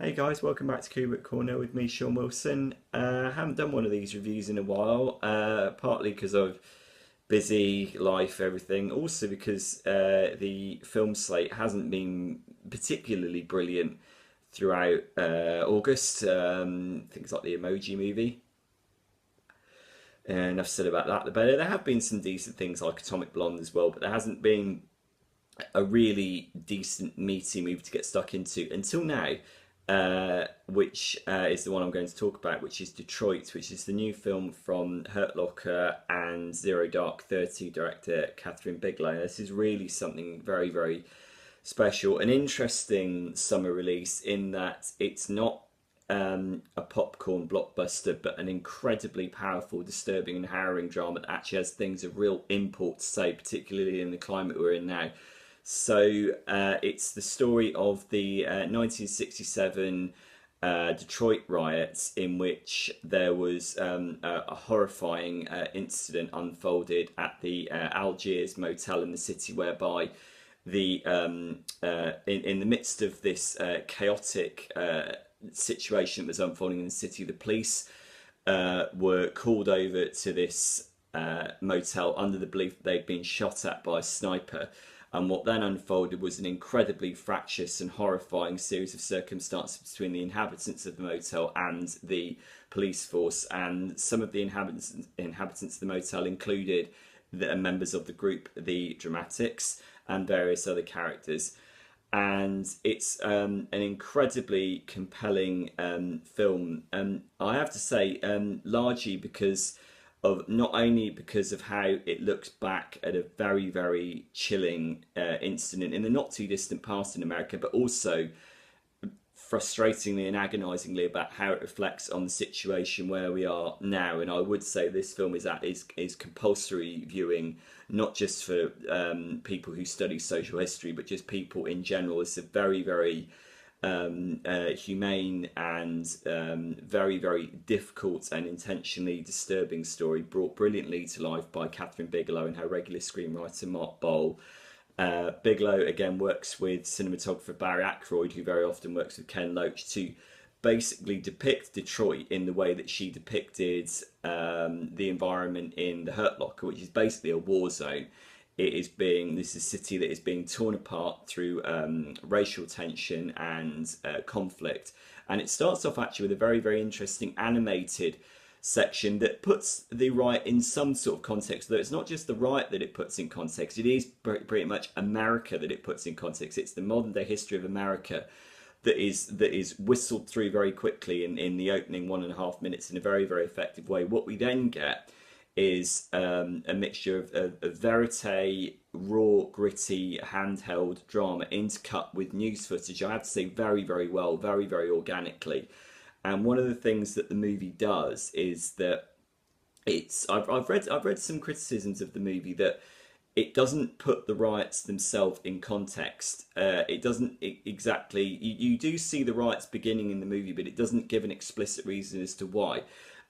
Hey guys, welcome back to Kubrick Corner with me, Sean Wilson. I haven't done one of these reviews in a while, partly because of busy life, everything. Also because the film slate hasn't been particularly brilliant throughout August. Things like the Emoji Movie. And I've said about that the better. There have been some decent things like Atomic Blonde as well, but there hasn't been a really decent, meaty movie to get stuck into until now, which is the one I'm going to talk about, which is Detroit, which is the new film from Hurt Locker and Zero Dark 30 director Kathryn Bigelow. This is really something very, very special, an interesting summer release in that it's not a popcorn blockbuster, but an incredibly powerful, disturbing, and harrowing drama that actually has things of real import to say, particularly in the climate we're in now. So it's the story of the 1967 Detroit riots, in which there was a horrifying incident unfolded at the Algiers motel in the city, whereby the in the midst of this chaotic situation that was unfolding in the city, the police were called over to this motel under the belief that they'd been shot at by a sniper. And what then unfolded was an incredibly fractious and horrifying series of circumstances between the inhabitants of the motel and the police force. And some of the inhabitants of the motel included the members of the group, the Dramatics, and various other characters. And it's an incredibly compelling film. I have to say, largely because of not only because of how it looks back at a very, very chilling incident in the not too distant past in America, but also frustratingly and agonisingly about how it reflects on the situation where we are now. And I would say this film is compulsory viewing, not just for people who study social history, but just people in general. It's a very, very humane and very, very difficult and intentionally disturbing story, brought brilliantly to life by Kathryn Bigelow and her regular screenwriter Mark Bowl. Bigelow again works with cinematographer Barry Ackroyd, who very often works with Ken Loach, to basically depict Detroit in the way that she depicted the environment in The Hurt Locker, which is basically a war zone. This is a city that is being torn apart through racial tension and conflict. And it starts off actually with a very, very interesting animated section that puts the riot in some sort of context, though it's not just the riot that it puts in context, it is pretty much America that it puts in context. It's the modern day history of America that is whistled through very quickly in the opening 1.5 minutes in a very, very effective way. What we then get is a mixture of verite, raw, gritty, handheld drama intercut with news footage. I have to say, very, very well, very, very organically. And one of the things that the movie does is that I've read some criticisms of the movie that it doesn't put the riots themselves in context. It doesn't exactly. You do see the riots beginning in the movie, but it doesn't give an explicit reason as to why.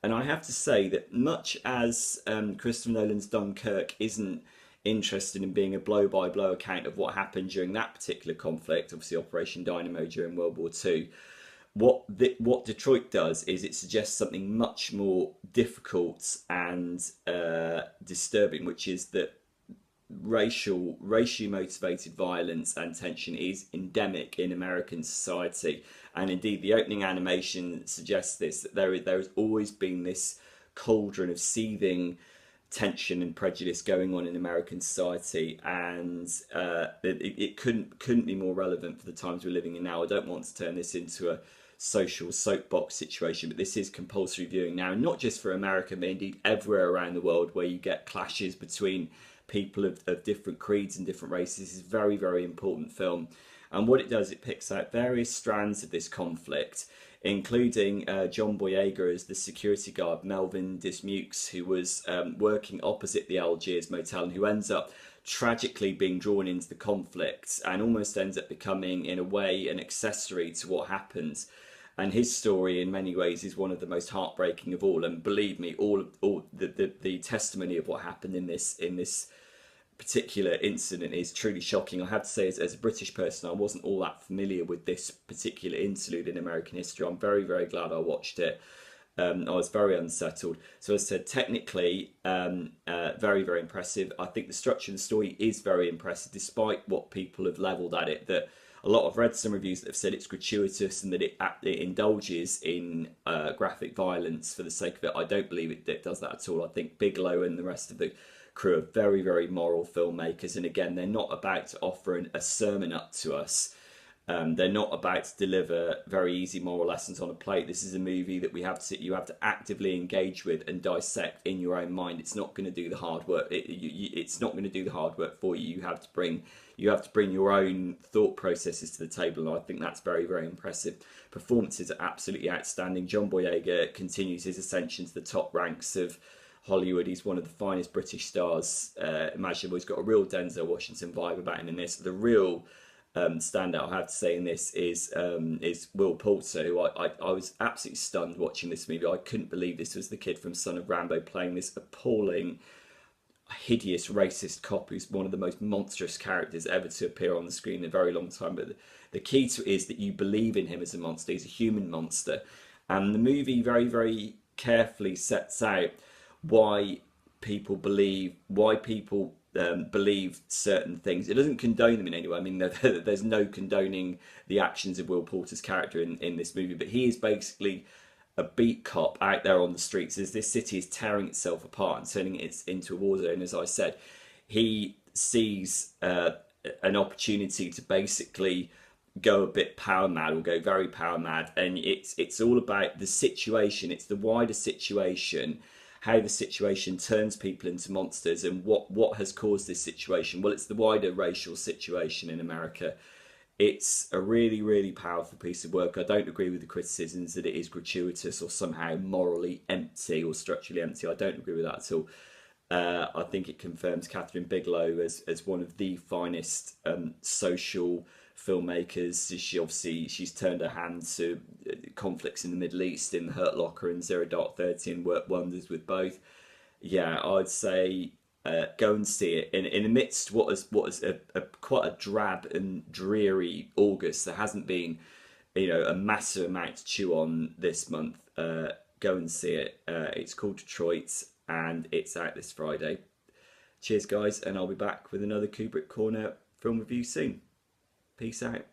And I have to say that much as Christopher Nolan's Dunkirk isn't interested in being a blow-by-blow account of what happened during that particular conflict, obviously Operation Dynamo during World War II, what Detroit does is it suggests something much more difficult and disturbing, which is that racially motivated violence and tension is endemic in American society. And indeed, the opening animation suggests this, that there has always been this cauldron of seething tension and prejudice going on in American society, and it couldn't be more relevant for the times we're living in now. I don't want to turn this into a social soapbox situation, but this is compulsory viewing now, and not just for America, but indeed everywhere around the world where you get clashes between people of different creeds and different races. This is a very, very important film. And what it does, it picks out various strands of this conflict, including John Boyega as the security guard, Melvin Dismukes, who was working opposite the Algiers motel and who ends up tragically being drawn into the conflict and almost ends up becoming, in a way, an accessory to what happens. And his story, in many ways, is one of the most heartbreaking of all. And believe me, all the testimony of what happened in this particular incident is truly shocking. I have to say, as a British person, I wasn't all that familiar with this particular interlude in American history. I'm very, very glad I watched it. I was very unsettled. So as I said, technically, very, very impressive. I think the structure of the story is very impressive, despite what people have levelled at it. That a lot of read some reviews that have said it's gratuitous and that it indulges in graphic violence for the sake of it. I don't believe it does that at all. I think Bigelow and the rest of the crew are very, very moral filmmakers, and again, they're not about to offer a sermon up to us. They're not about to deliver very easy moral lessons on a plate. This is a movie that you have to actively engage with and dissect in your own mind. It's not going to do the hard work. It's not going to do the hard work for you. You have to bring your own thought processes to the table, and I think that's very, very impressive. Performances are absolutely outstanding. John Boyega continues his ascension to the top ranks of Hollywood. He's one of the finest British stars imaginable. He's got a real Denzel Washington vibe about him in this. The real standout, I have to say, in this is Will Poulter, who I was absolutely stunned watching this movie. I couldn't believe this was the kid from Son of Rambo playing this appalling, hideous, racist cop who's one of the most monstrous characters ever to appear on the screen in a very long time. But the key to it is that you believe in him as a monster. He's a human monster. And the movie very, very carefully sets out why people believe certain things. It doesn't condone them in any way. I mean, there's no condoning the actions of Will Poulter's character in this movie, but he is basically a beat cop out there on the streets as this city is tearing itself apart and turning it into a war zone. As I said, he sees an opportunity to basically go a bit power mad, or go very power mad, and it's all about the situation. It's the wider situation, how the situation turns people into monsters, and what has caused this situation. Well, it's the wider racial situation in America. It's a really, really powerful piece of work. I don't agree with the criticisms that it is gratuitous or somehow morally empty or structurally empty. I don't agree with that at all. I think it confirms Kathryn Bigelow as one of the finest social filmmakers. She's turned her hand to conflicts in the Middle East in The Hurt Locker and Zero Dark 30 and worked wonders with both. Yeah, I'd say go and see it. In amidst what is quite a drab and dreary August, there hasn't been a massive amount to chew on this month. Go and see it. It's called Detroit and it's out this Friday. Cheers guys, and I'll be back with another Kubrick Corner film review soon. Peace out.